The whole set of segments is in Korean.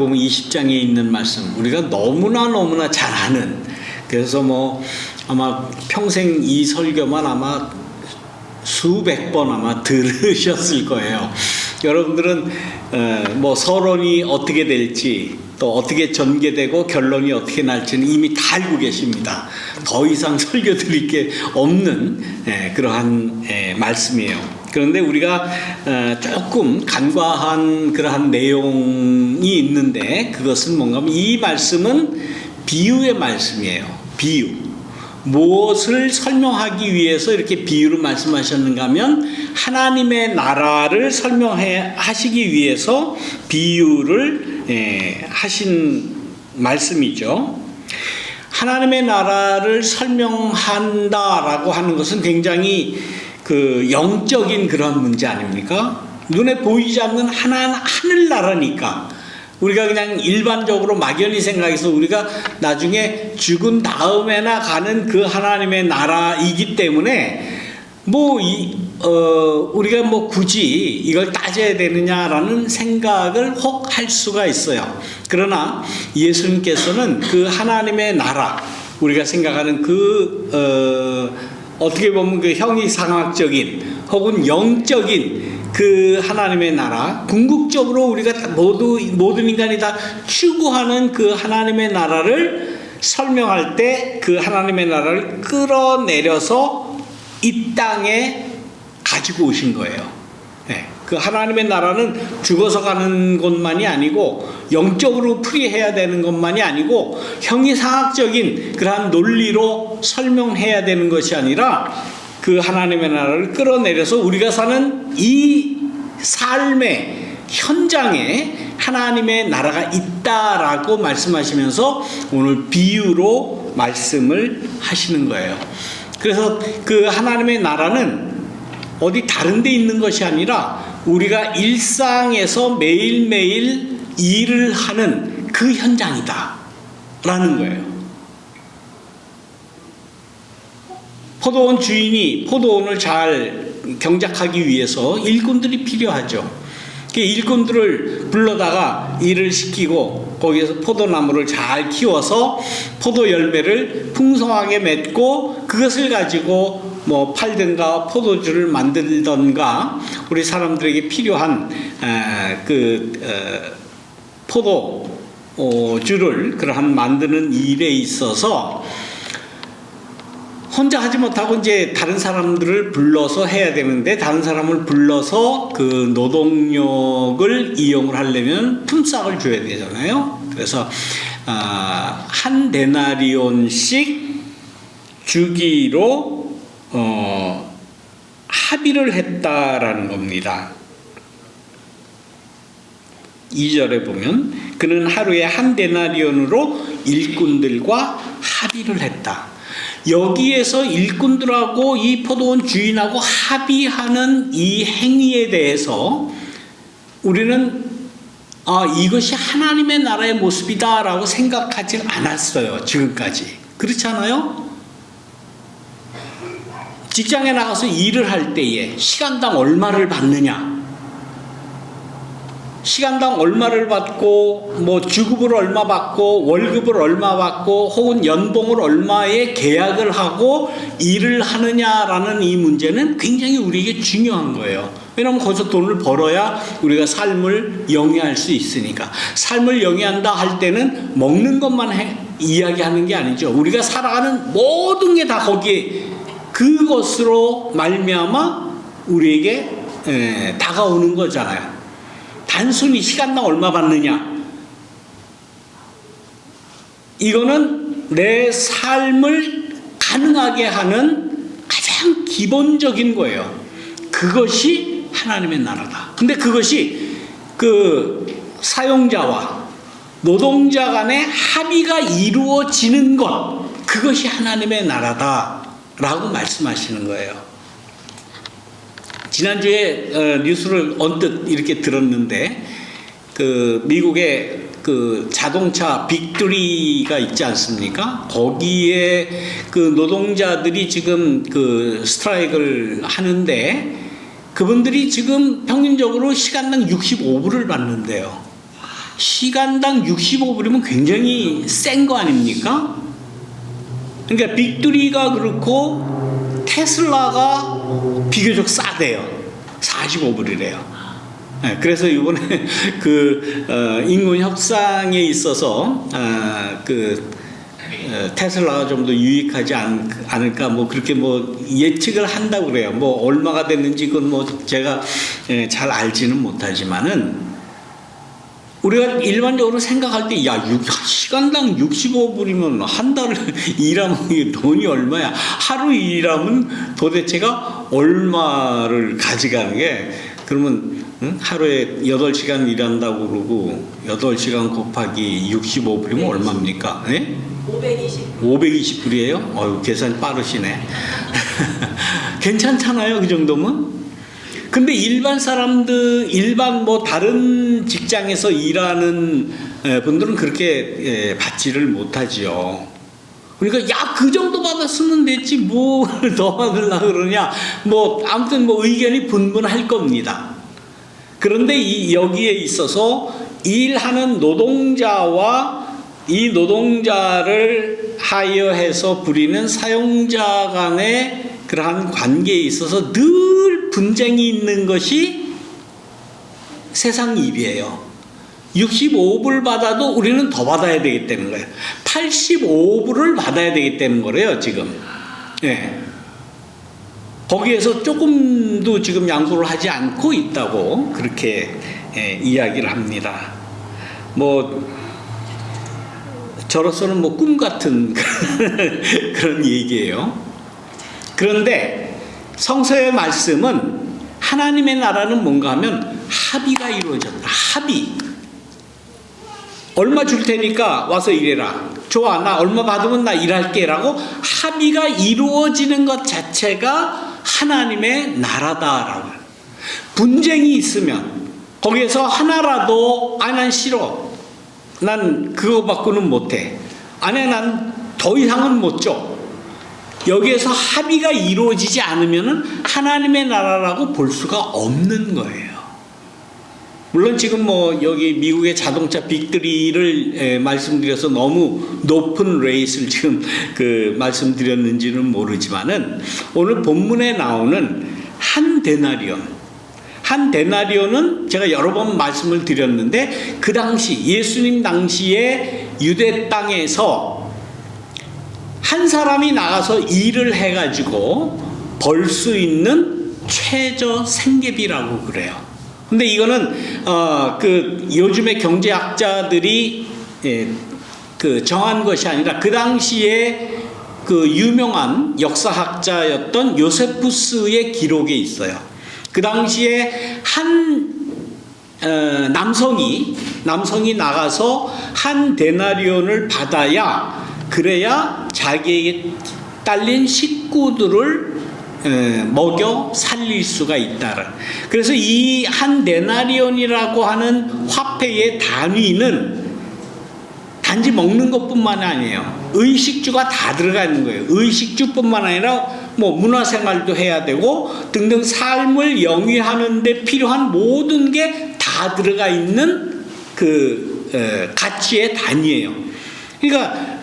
보면 20장에 있는 말씀 우리가 너무나 잘 아는, 그래서 뭐 아마 평생 이 설교만 아마 수백 번 아마 들으셨을 거예요. 여러분들은 뭐 서론이 어떻게 될지 또 어떻게 전개되고 결론이 어떻게 날지는 이미 다 알고 계십니다. 더 이상 설교 드릴 게 없는 그러한 말씀이에요. 그런데 우리가 조금 간과한 그러한 내용이 있는데, 그것은 뭔가 하면 이 말씀은 비유의 말씀이에요. 비유. 무엇을 설명하기 위해서 이렇게 비유로 말씀하셨는가 하면 하나님의 나라를 설명하시기 위해서 비유를 하신 말씀이죠. 하나님의 나라를 설명한다라고 하는 것은 굉장히 그 영적인 그런 문제 아닙니까? 눈에 보이지 않는 하늘나라니까 우리가 그냥 일반적으로 막연히 생각해서 우리가 나중에 죽은 다음에나 가는 그 하나님의 나라이기 때문에 우리가 뭐 굳이 이걸 따져야 되느냐라는 생각을 혹 할 수가 있어요. 그러나 예수님께서는 그 하나님의 나라, 우리가 생각하는 어떻게 보면 그 형이상학적인 혹은 영적인 그 하나님의 나라, 궁극적으로 우리가 모든 인간이 다 추구하는 그 하나님의 나라를 설명할 때 그 하나님의 나라를 끌어내려서 이 땅에 가지고 오신 거예요. 그 하나님의 나라는 죽어서 가는 것만이 아니고 영적으로 풀이해야 되는 것만이 아니고 형이상학적인 그러한 논리로 설명해야 되는 것이 아니라 그 하나님의 나라를 끌어내려서 우리가 사는 이 삶의 현장에 하나님의 나라가 있다라고 말씀하시면서 오늘 비유로 말씀을 하시는 거예요. 그래서 그 하나님의 나라는 어디 다른 데 있는 것이 아니라 우리가 일상에서 매일매일 일을 하는 그 현장이다 라는 거예요. 포도원 주인이 포도원을 잘 경작하기 위해서 일꾼들이 필요하죠. 그 일꾼들을 불러다가 일을 시키고 거기에서 포도나무를 잘 키워서 포도 열매를 풍성하게 맺고 그것을 가지고 뭐 팔든가 포도주를 만들던가 우리 사람들에게 필요한 포도주를 그러한 만드는 일에 있어서 혼자 하지 못하고 이제 다른 사람들을 불러서 해야 되는데, 다른 사람을 불러서 그 노동력을 이용을 하려면 품삯을 줘야 되잖아요. 그래서 한 데나리온씩 주기로 합의를 했다라는 겁니다. 2절에 보면 그는 하루에 한 데나리온으로 일꾼들과 합의를 했다. 여기에서 일꾼들하고 이 포도원 주인하고 합의하는 이 행위에 대해서 우리는 이것이 하나님의 나라의 모습이다라고 생각하지 않았어요. 지금까지. 그렇지 않아요? 직장에 나가서 일을 할 때에 시간당 얼마를 받느냐, 시간당 얼마를 받고 뭐 주급을 얼마 받고 월급을 얼마 받고 혹은 연봉을 얼마에 계약을 하고 일을 하느냐라는 이 문제는 굉장히 우리에게 중요한 거예요. 왜냐하면 거기서 돈을 벌어야 우리가 삶을 영위할 수 있으니까. 삶을 영위한다 할 때는 먹는 것만 이야기하는 게 아니죠. 우리가 살아가는 모든 게 다 거기에 그것으로 말미암아 우리에게 다가오는 거잖아요. 단순히 시간당 얼마 받느냐, 이거는 내 삶을 가능하게 하는 가장 기본적인 거예요. 그것이 하나님의 나라다. 근데 그것이 그 사용자와 노동자 간의 합의가 이루어지는 것, 그것이 하나님의 나라다라고 말씀하시는 거예요. 지난주에 뉴스를 언뜻 이렇게 들었는데, 그 미국의 그 자동차 빅3가 있지 않습니까? 거기에 그 노동자들이 지금 그 스트라이크를 하는데 그분들이 지금 평균적으로 시간당 65불을 받는데요. 시간당 65불이면 굉장히 센 거 아닙니까? 그러니까 빅3가 그렇고 테슬라가 비교적 싸대요. 45불이래요. 네, 그래서 이번에 인권 협상에 있어서 테슬라가 좀 더 유익하지 않을까 뭐 그렇게 뭐 예측을 한다고 그래요. 뭐 얼마가 됐는지 그건 뭐 제가 잘 알지는 못하지만은 우리가 일반적으로 생각할 때 시간당 65불이면 한 달을 일하면 돈이 얼마야? 하루 일하면 도대체가 얼마를 가져가는 게 그러면 하루에 8시간 일한다고 그러고 8시간 곱하기 65불이면 얼마입니까? 네? 520불이에요? 어휴, 계산 빠르시네. 괜찮잖아요, 그 정도면? 근데 일반 뭐 다른 직장에서 일하는 분들은 그렇게 받지를 못하지요. 그러니까 그 정도 받았으면 됐지 뭘 더 받으려고 그러냐. 뭐 아무튼 뭐 의견이 분분할 겁니다. 그런데 여기에 있어서 일하는 노동자와 이 노동자를 하여해서 부리는 사용자 간의 그러한 관계에 있어서 늘 분쟁이 있는 것이 세상 일이에요. 65불 받아도 우리는 더 받아야 되겠다는 거예요. 85불을 받아야 되겠다는 거래요, 지금. 예. 거기에서 조금도 지금 양보를 하지 않고 있다고 그렇게 이야기를 합니다. 뭐 저로서는 뭐 꿈 같은 그런 얘기예요. 그런데 성서의 말씀은 하나님의 나라는 뭔가 하면 합의가 이루어졌다. 합의. 얼마 줄 테니까 와서 일해라. 좋아, 나 얼마 받으면 나 일할게 라고 합의가 이루어지는 것 자체가 하나님의 나라다라고. 분쟁이 있으면 거기에서 하나라도 난 싫어. 난 그거 받고는 못해. 아니, 난 더 이상은 못 줘. 여기에서 합의가 이루어지지 않으면 하나님의 나라라고 볼 수가 없는 거예요. 물론 지금 뭐 여기 미국의 자동차 빅3를 말씀드려서 너무 높은 레이스를 지금 말씀드렸는지는 모르지만은 오늘 본문에 나오는 한 데나리온은 제가 여러 번 말씀을 드렸는데 그 당시 예수님 당시에 유대 땅에서 한 사람이 나가서 일을 해가지고 벌 수 있는 최저 생계비라고 그래요. 근데 이거는 요즘의 경제학자들이 정한 것이 아니라 그 당시에 유명한 역사학자였던 요세푸스의 기록에 있어요. 그 당시에 한 남성이 나가서 한 데나리온을 받아야 그래야 자기에게 딸린 식구들을 먹여 살릴 수가 있다. 그래서 이 한 데나리온이라고 하는 화폐의 단위는 단지 먹는 것뿐만 아니에요. 의식주가 다 들어가 있는 거예요. 의식주뿐만 아니라 뭐 문화생활도 해야 되고 등등 삶을 영위하는 데 필요한 모든 게 다 들어가 있는 가치의 단위예요. 그러니까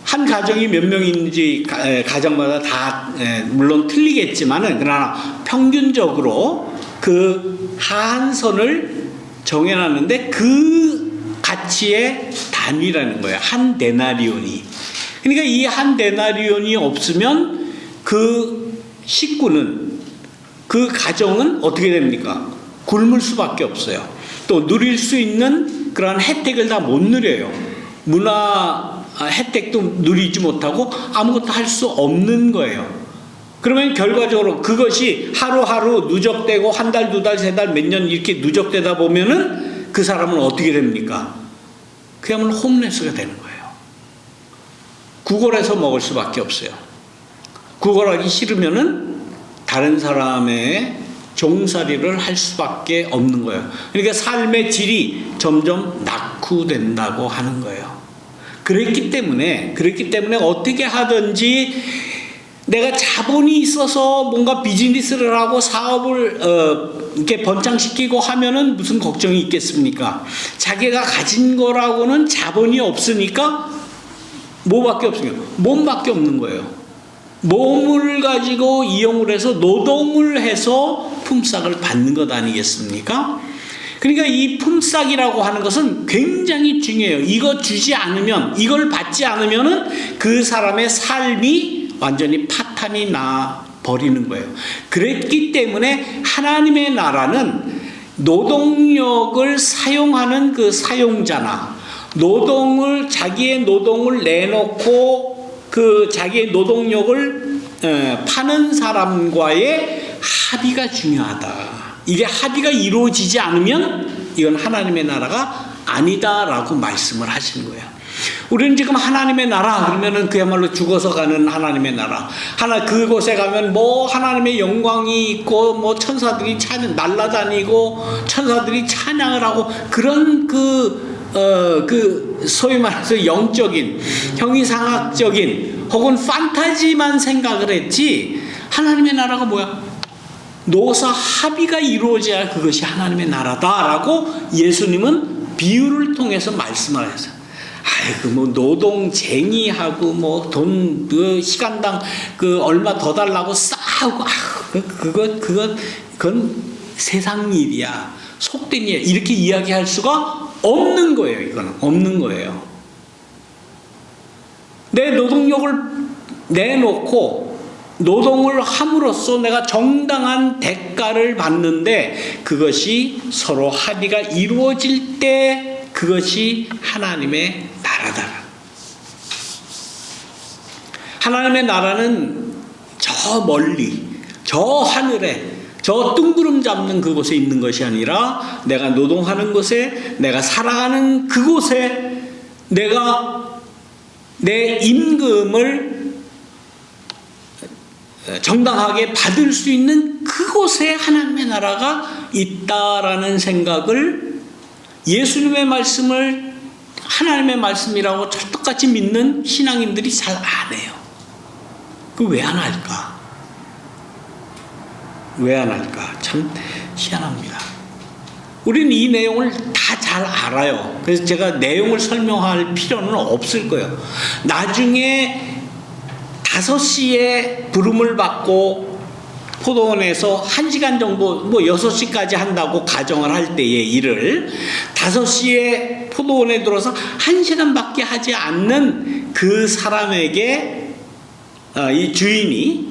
한 가정이 몇 명인지 가정마다 다 물론 틀리겠지만은 그러나 평균적으로 그 하한선을 정해놨는데 그 가치의 단위라는 거예요. 한 데나리온이. 그러니까 이 한 데나리온이 없으면 그 식구는 그 가정은 어떻게 됩니까? 굶을 수밖에 없어요. 또 누릴 수 있는 그런 혜택을 다 못 누려요. 문화 혜택도 누리지 못하고 아무것도 할 수 없는 거예요. 그러면 결과적으로 그것이 하루하루 누적되고 한 달, 두 달, 세 달, 몇 년 이렇게 누적되다 보면은 그 사람은 어떻게 됩니까? 그야말로 홈레스가 되는 거예요. 구걸해서 먹을 수밖에 없어요. 구걸하기 싫으면은 다른 사람의 종살이를 할 수밖에 없는 거예요. 그러니까 삶의 질이 점점 낙후된다고 하는 거예요. 그랬기 때문에 어떻게 하든지 내가 자본이 있어서 뭔가 비즈니스를 하고 사업을 이렇게 번창시키고 하면은 무슨 걱정이 있겠습니까? 자기가 가진 거라고는 자본이 없으니까 뭐밖에 없습니까? 몸밖에 없는 거예요. 몸을 가지고 이용을 해서 노동을 해서 품삯을 받는 것 아니겠습니까? 그러니까 이 품삯이라고 하는 것은 굉장히 중요해요. 이거 주지 않으면, 이걸 받지 않으면은 그 사람의 삶이 완전히 파탄이 나 버리는 거예요. 그랬기 때문에 하나님의 나라는 노동력을 사용하는 그 사용자나 자기의 노동을 내놓고 그 자기의 노동력을 파는 사람과의 합의가 중요하다. 이게 합의가 이루어지지 않으면 이건 하나님의 나라가 아니다라고 말씀을 하시는 거예요. 우리는 지금 하나님의 나라 그러면은 그야말로 죽어서 가는 하나님의 나라. 그곳에 가면 뭐 하나님의 영광이 있고 뭐 천사들이 날아다니고 천사들이 찬양을 하고 그런 소위 말해서 영적인, 형이상학적인 혹은 판타지만 생각을 했지 하나님의 나라가 뭐야? 노사 합의가 이루어져야 그것이 하나님의 나라다라고 예수님은 비유를 통해서 말씀을 하셨어요. 뭐 노동쟁이하고 뭐 돈 시간당 얼마 더 달라고 싸우고 그건 세상 일이야, 속된 일이야 이렇게 이야기할 수가 없는 거예요. 이거는 없는 거예요. 내 노동력을 내놓고 노동을 함으로써 내가 정당한 대가를 받는데 그것이 서로 합의가 이루어질 때 그것이 하나님의 나라다. 하나님의 나라는 저 멀리, 저 하늘에, 저 뜬구름 잡는 그곳에 있는 것이 아니라 내가 노동하는 곳에, 내가 살아가는 그곳에 내가 내 임금을 정당하게 받을 수 있는 그곳에 하나님의 나라가 있다라는 생각을 예수님의 말씀을 하나님의 말씀이라고 찰떡같이 믿는 신앙인들이 잘 안 해요. 그 왜 안 할까? 왜 안 할까? 참 희한합니다. 우리는 이 내용을 다 잘 알아요. 그래서 제가 내용을 설명할 필요는 없을 거예요. 나중에 5시에 부름을 받고 포도원에서 1시간 정도, 뭐 6시까지 한다고 가정을 할 때의 일을 5시에 포도원에 들어서 1시간밖에 하지 않는 그 사람에게 이 주인이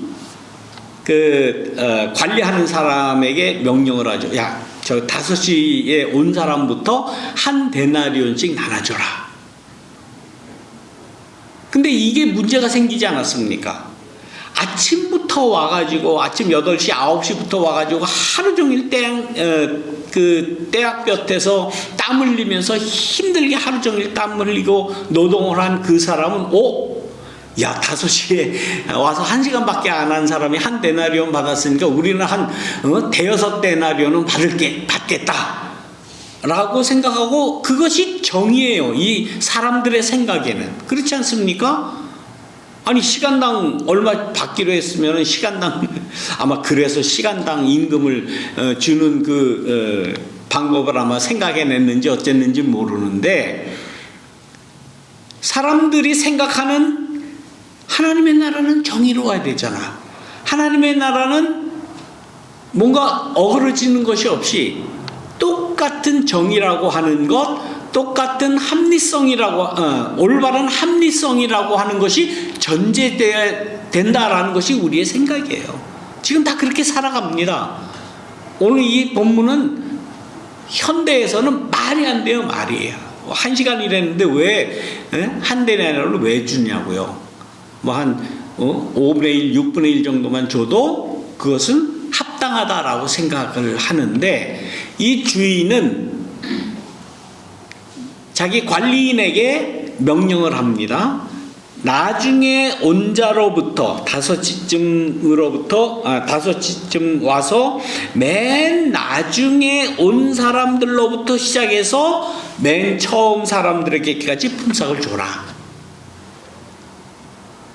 관리하는 사람에게 명령을 하죠. 야, 저 5시에 온 사람부터 한 데나리온씩 나눠줘라. 근데 이게 문제가 생기지 않았습니까? 아침부터 와가지고 아침 8시, 9시부터 와가지고 하루 종일 떼약볕에서 땀 흘리면서 힘들게 하루 종일 땀 흘리고 노동을 한 그 사람은 야, 5시에 와서 1시간밖에 안 한 사람이 한 데나리온 받았으니까 우리는 한 대여섯 데나리온은 받겠다 라고 생각하고 그것이 정의예요. 이 사람들의 생각에는. 그렇지 않습니까? 아니 시간당 얼마 받기로 했으면 시간당 아마 그래서 시간당 임금을 주는 방법을 아마 생각해냈는지 어쨌는지 모르는데 사람들이 생각하는 하나님의 나라는 정의로워야 되잖아. 하나님의 나라는 뭔가 어그러지는 것이 없이 똑같은 정의라고 하는 것, 똑같은 합리성이라고 올바른 합리성이라고 하는 것이 전제되어야 된다라는 것이 우리의 생각이에요. 지금 다 그렇게 살아갑니다. 오늘 이 본문은 현대에서는 말이 안 돼요. 말이에요. 1시간 일했는데 왜 한 데나리온을 왜 주냐고요. 뭐 한 5분의 1, 6분의 1 정도만 줘도 그것은 합당하다라고 생각을 하는데 이 주인은 자기 관리인에게 명령을 합니다. 나중에 온 자로부터 5시쯤 와서 맨 나중에 온 사람들로부터 시작해서 맨 처음 사람들에게까지 품삯을 줘라.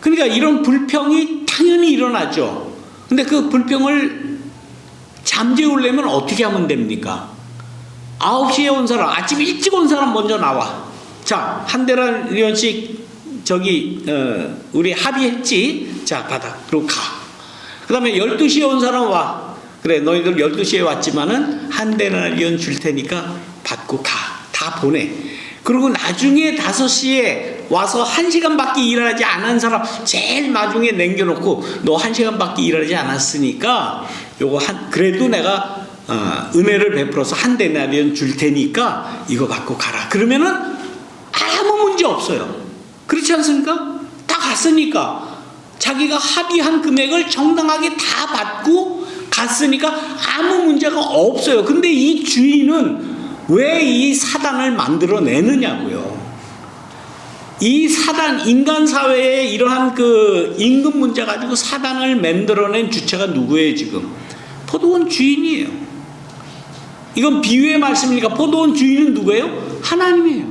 그러니까 이런 불평이 당연히 일어나죠. 근데 그 불평을 잠재우려면 어떻게 하면 됩니까? 9시에 온 사람, 아침 일찍 온 사람 먼저 나와. 자, 한 데나리온씩 저기 우리 합의했지? 자, 받아. 그리고 가. 그 다음에 12시에 온 사람 와. 그래, 너희들 12시에 왔지만은 한 데나리온 줄 테니까 받고 가. 다 보내. 그리고 나중에 5시에 와서 1시간밖에 일하지 않은 사람 제일 마중에 남겨놓고 너 1시간밖에 일하지 않았으니까 요거 그래도 내가 은혜를 베풀어서 한 데나리온 줄 테니까 이거 받고 가라. 그러면은 아무 문제 없어요. 그렇지 않습니까? 다 갔으니까 자기가 합의한 금액을 정당하게 다 받고 갔으니까 아무 문제가 없어요. 근데 이 주인은 왜 이 사단을 만들어내느냐고요. 이 사단, 인간 사회에 이러한 그 임금 문제 가지고 사단을 만들어낸 주체가 누구예요, 지금? 포도원 주인이에요. 이건 비유의 말씀이니까 포도원 주인은 누구예요? 하나님이에요.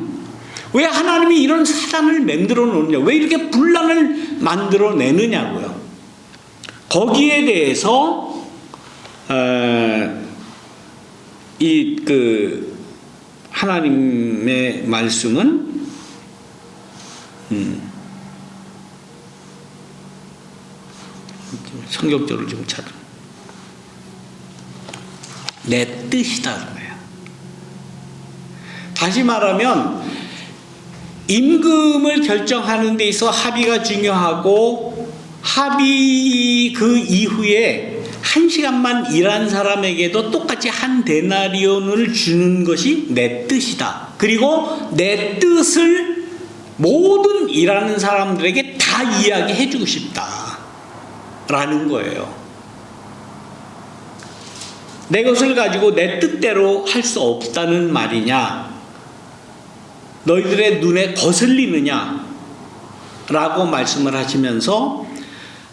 왜 하나님이 이런 사단을 만들어 놓느냐? 왜 이렇게 분란을 만들어내느냐고요. 거기에 대해서 하나님의 말씀은 성경적으로 좀 찾아. 내 뜻이다. 다시 말하면 임금을 결정하는 데 있어 합의가 중요하고 합의 그 이후에 1시간만 일한 사람에게도 똑같이 한 데나리온을 주는 것이 내 뜻이다. 그리고 내 뜻을 모든 일하는 사람들에게 다 이야기해 주고 싶다 라는 거예요. 내 것을 가지고 내 뜻대로 할 수 없다는 말이냐, 너희들의 눈에 거슬리느냐 라고 말씀을 하시면서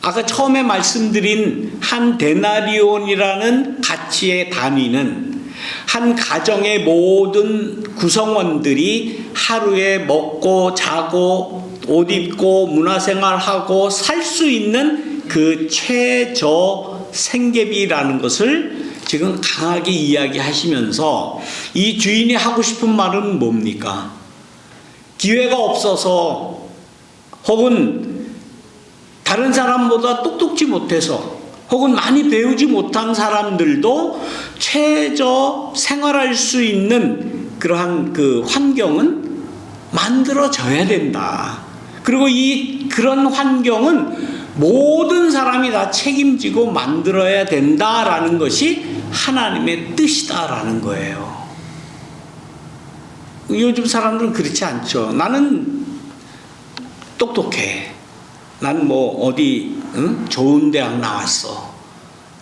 아까 처음에 말씀드린 한 데나리온이라는 가치의 단위는 한 가정의 모든 구성원들이 하루에 먹고 자고 옷 입고 문화생활하고 살 수 있는 그 최저 생계비라는 것을 지금 강하게 이야기하시면서 이 주인이 하고 싶은 말은 뭡니까? 기회가 없어서 혹은 다른 사람보다 똑똑지 못해서 혹은 많이 배우지 못한 사람들도 최저 생활할 수 있는 그러한 그 환경은 만들어져야 된다. 그리고 그런 환경은 모든 사람이 다 책임지고 만들어야 된다라는 것이 하나님의 뜻이다라는 거예요. 요즘 사람들은 그렇지 않죠. 나는 똑똑해. 나는 어디 좋은 대학 나왔어.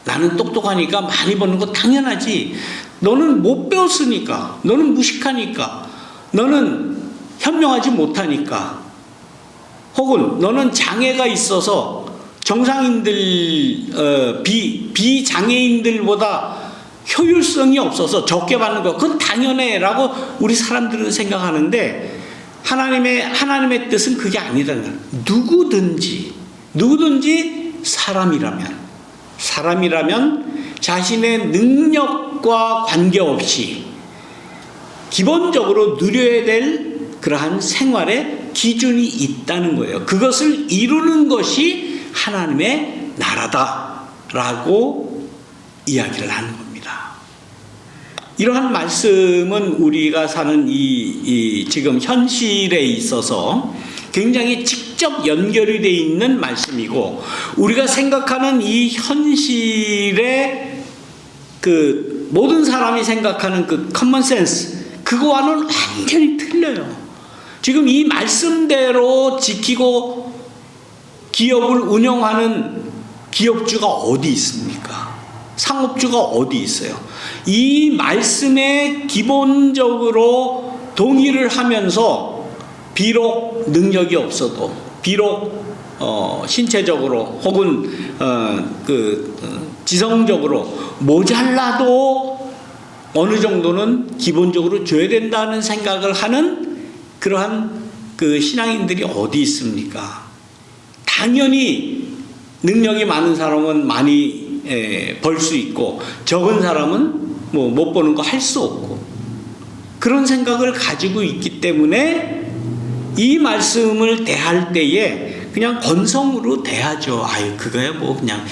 나는 똑똑하니까 많이 버는 거 당연하지. 너는 못 배웠으니까. 너는 무식하니까. 너는 현명하지 못하니까. 혹은 너는 장애가 있어서 정상인들 비장애인들보다 효율성이 없어서 적게 받는 거 그건 당연해라고 우리 사람들은 생각하는데 하나님의 뜻은 그게 아니라는 거예요. 누구든지 사람이라면 자신의 능력과 관계없이 기본적으로 누려야 될 그러한 생활의 기준이 있다는 거예요. 그것을 이루는 것이 하나님의 나라다라고 이야기를 하는 겁니다. 이러한 말씀은 우리가 사는 지금 현실에 있어서 굉장히 직접 연결이 되어 있는 말씀이고, 우리가 생각하는 이 현실의 그 모든 사람이 생각하는 그 커먼 센스, 그거와는 완전히 틀려요. 지금 이 말씀대로 지키고 기업을 운영하는 기업주가 어디 있습니까? 상업주가 어디 있어요? 이 말씀에 기본적으로 동의를 하면서 비록 능력이 없어도, 비록 신체적으로 혹은 지성적으로 모자라도 어느 정도는 기본적으로 줘야 된다는 생각을 하는 그러한 그 신앙인들이 어디 있습니까? 다 당연히 능력이 많은 사람은 많이 벌 수 있고 적은 사람은 뭐 못 버는 거 할 수 없고 그런 생각을 가지고 있기 때문에 이 말씀을 대할 때에 그냥 건성으로 대하죠. 아유 그거야 뭐 그냥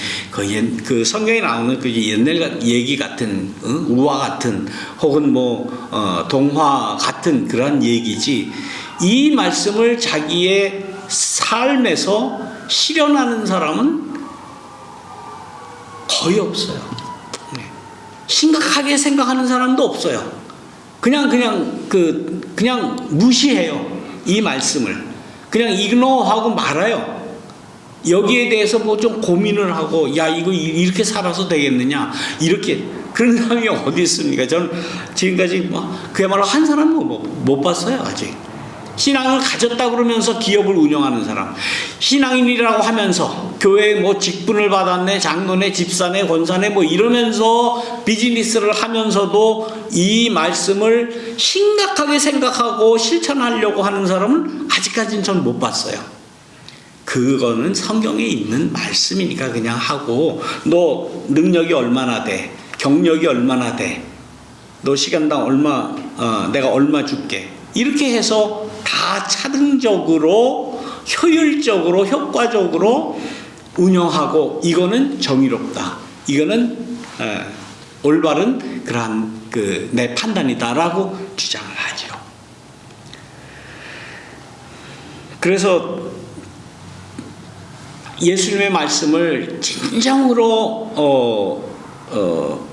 그 성경에 나오는 그 옛날 얘기 같은 우화 같은 혹은 뭐 동화 같은 그런 얘기지 이 말씀을 자기의 삶에서 실현하는 사람은 거의 없어요. 심각하게 생각하는 사람도 없어요. 그냥 무시해요. 이 말씀을 그냥 이그노하고 말아요. 여기에 대해서 뭐 좀 고민을 하고 야 이거 이렇게 살아서 되겠느냐 이렇게 그런 사람이 어디 있습니까? 저는 지금까지 뭐 그야말로 한 사람도 못 봤어요. 아직 신앙을 가졌다 그러면서 기업을 운영하는 사람, 신앙인이라고 하면서 교회에 뭐 직분을 받았네, 장로네, 집사네, 권사네 뭐 이러면서 비즈니스를 하면서도 이 말씀을 심각하게 생각하고 실천하려고 하는 사람은 아직까지는 전 못 봤어요. 그거는 성경에 있는 말씀이니까 그냥 하고 너 능력이 얼마나 돼, 경력이 얼마나 돼, 너 시간당 얼마, 내가 얼마 줄게 이렇게 해서 다 차등적으로 효율적으로 효과적으로 운영하고 이거는 정의롭다. 이거는 올바른 그러한 내 판단이다라고 주장을 하죠. 그래서 예수님의 말씀을 진정으로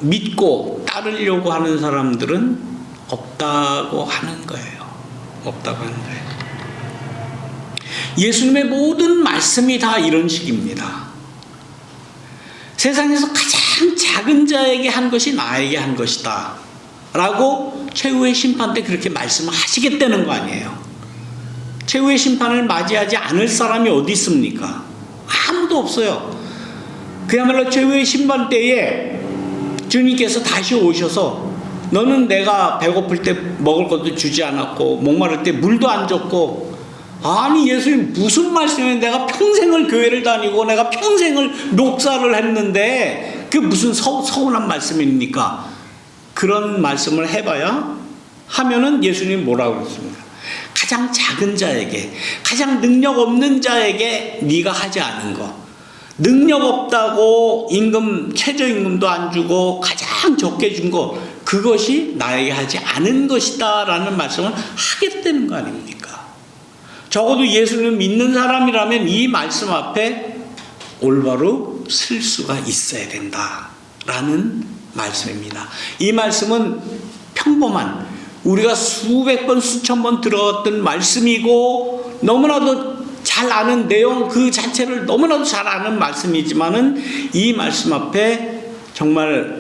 믿고 따르려고 하는 사람들은 없다고 하는 거예요. 없다고 하는 거예요. 예수님의 모든 말씀이 다 이런 식입니다. 세상에서 가장 작은 자에게 한 것이 나에게 한 것이다 라고 최후의 심판 때 그렇게 말씀을 하시겠다는 거 아니에요. 최후의 심판을 맞이하지 않을 사람이 어디 있습니까? 아무도 없어요. 그야말로 최후의 심판 때에 주님께서 다시 오셔서 너는 내가 배고플 때 먹을 것도 주지 않았고 목마를 때 물도 안 줬고 아니 예수님 무슨 말씀이에요? 내가 평생을 교회를 다니고 내가 평생을 녹사를 했는데 그게 무슨 서운한 말씀입니까? 그런 말씀을 해봐야 하면은 예수님 뭐라고 그랬습니까? 가장 작은 자에게 가장 능력 없는 자에게 네가 하지 않은 거 능력 없다고 최저임금도 안 주고 가장 적게 준 거 그것이 나에게 하지 않은 것이다 라는 말씀을 하겠다는 거 아닙니까? 적어도 예수를 믿는 사람이라면 이 말씀 앞에 올바로 쓸 수가 있어야 된다 라는 말씀입니다. 이 말씀은 평범한 우리가 수백 번 수천 번 들었던 말씀이고 너무나도 잘 아는 내용 그 자체를 너무나도 잘 아는 말씀이지만은 이 말씀 앞에 정말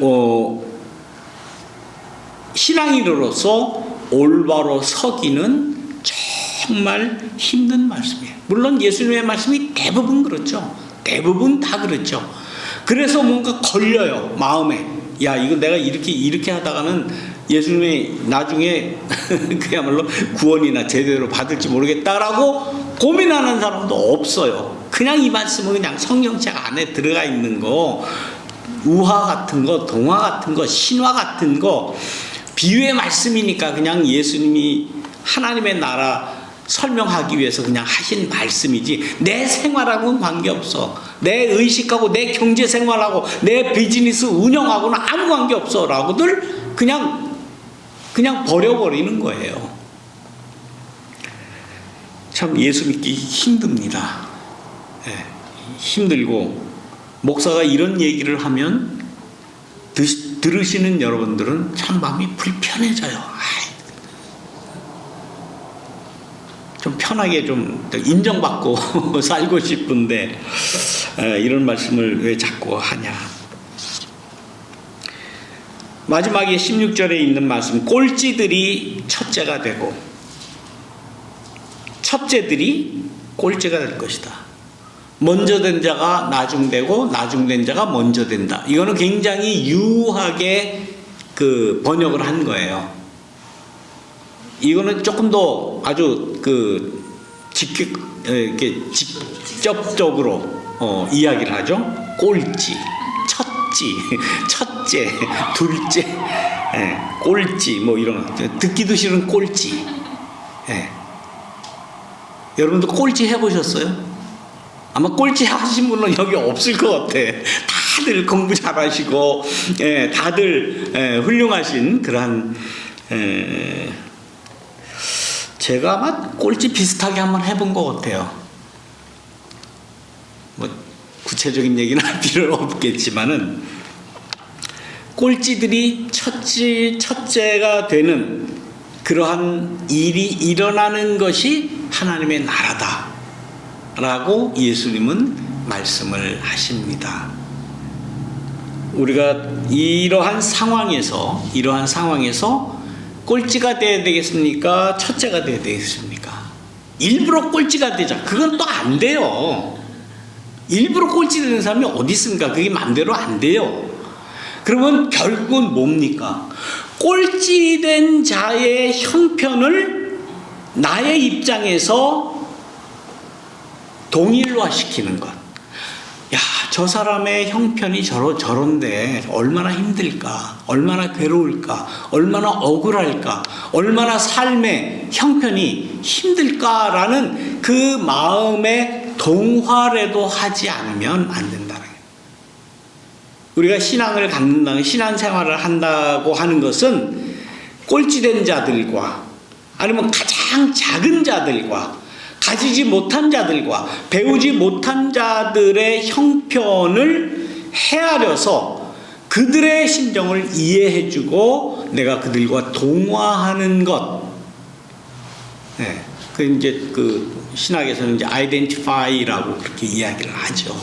신앙인으로서 올바로 서기는 정말 힘든 말씀이에요. 물론 예수님의 말씀이 대부분 그렇죠. 대부분 다 그렇죠. 그래서 뭔가 걸려요 마음에. 야 이거 내가 이렇게 하다가는 예수님이 나중에 그야말로 구원이나 제대로 받을지 모르겠다라고 고민하는 사람도 없어요. 그냥 이 말씀은 그냥 성경책 안에 들어가 있는 거 우화 같은 거 동화 같은 거 신화 같은 거 비유의 말씀이니까 그냥 예수님이 하나님의 나라 설명하기 위해서 그냥 하신 말씀이지 내 생활하고는 관계없어. 내 의식하고 내 경제생활하고 내 비즈니스 운영하고는 아무 관계없어 라고들 그냥 버려버리는 거예요. 참 예수 믿기 힘듭니다. 네, 힘들고 목사가 이런 얘기를 하면 들으시는 여러분들은 참 마음이 불편해져요. 좀 편하게 좀 인정받고 살고 싶은데 이런 말씀을 왜 자꾸 하냐. 마지막에 16절에 있는 말씀 꼴찌들이 첫째가 되고 첫째들이 꼴찌가 될 것이다. 먼저 된 자가 나중되고 나중된 자가 먼저 된다. 이거는 굉장히 유하게 그 번역을 한 거예요. 이거는 조금 더 아주 이렇게 직접적으로 이야기를 하죠. 꼴찌, 첫째, 둘째, 꼴찌 뭐 이런 거. 듣기도 싫은 꼴찌. 여러분도 꼴찌 해보셨어요? 아마 꼴찌 하신 분은 여기 없을 것 같아. 다들 공부 잘하시고, 다들 훌륭하신 그러한. 제가 아마 꼴찌 비슷하게 한번 해본 것 같아요. 뭐 구체적인 얘기는 할 필요는 없겠지만은 꼴찌들이 첫째가 되는 그러한 일이 일어나는 것이 하나님의 나라다라고 예수님은 말씀을 하십니다. 우리가 이러한 상황에서 꼴찌가 돼야 되겠습니까? 첫째가 돼야 되겠습니까? 일부러 꼴찌가 되자. 그건 또 안 돼요. 일부러 꼴찌 되는 사람이 어디 있습니까? 그게 마음대로 안 돼요. 그러면 결국은 뭡니까? 꼴찌된 자의 형편을 나의 입장에서 동일화시키는 것. 야, 저 사람의 형편이 저런데 얼마나 힘들까, 얼마나 괴로울까, 얼마나 억울할까, 얼마나 삶의 형편이 힘들까라는 그 마음에 동화라도 하지 않으면 안 된다는 거예요. 우리가 신앙을 갖는다는, 신앙생활을 한다고 하는 것은 꼴찌된 자들과 아니면 가장 작은 자들과 가지지 못한 자들과 배우지 못한 자들의 형편을 헤아려서 그들의 심정을 이해해주고 내가 그들과 동화하는 것. 그 이제 그 신학에서는 이제 identify라고 그렇게 이야기를 하죠.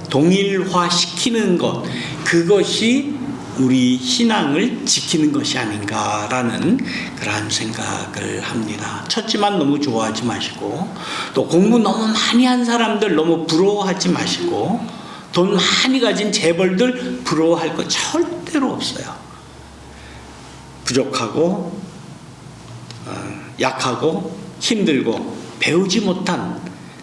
동일화시키는 것. 그것이 우리 신앙을 지키는 것이 아닌가라는 그러한 생각을 합니다. 첫째만 너무 좋아하지 마시고, 또 공부 너무 많이 한 사람들 너무 부러워하지 마시고, 돈 많이 가진 재벌들 부러워할 거 절대로 없어요. 부족하고 약하고 힘들고 배우지 못한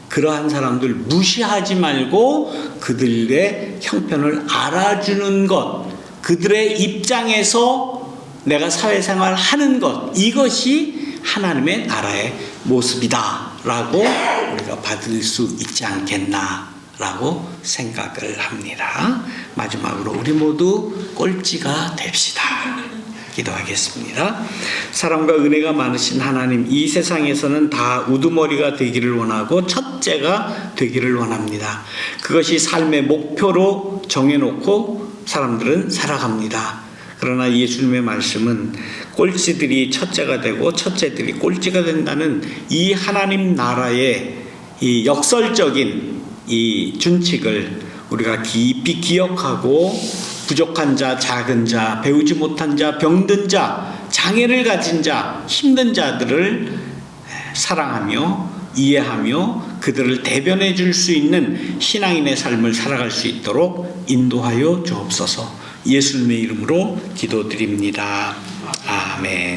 그러한 사람들 무시하지 말고 그들의 형편을 알아주는 것, 그들의 입장에서 내가 사회생활 하는 것, 이것이 하나님의 나라의 모습이다라고 우리가 받을 수 있지 않겠나라고 생각을 합니다. 마지막으로 우리 모두 꼴찌가 됩시다. 기도하겠습니다. 사랑과 은혜가 많으신 하나님, 이 세상에서는 다 우두머리가 되기를 원하고 첫째가 되기를 원합니다. 그것이 삶의 목표로 정해놓고 사람들은 살아갑니다. 그러나 예수님의 말씀은 꼴찌들이 첫째가 되고 첫째들이 꼴찌가 된다는 이 하나님 나라의 이 역설적인 이 준칙을 우리가 깊이 기억하고 부족한 자, 작은 자, 배우지 못한 자, 병든 자, 장애를 가진 자, 힘든 자들을 사랑하며 이해하며 그들을 대변해 줄 수 있는 신앙인의 삶을 살아갈 수 있도록 인도하여 주옵소서. 예수님의 이름으로 기도드립니다. 아멘.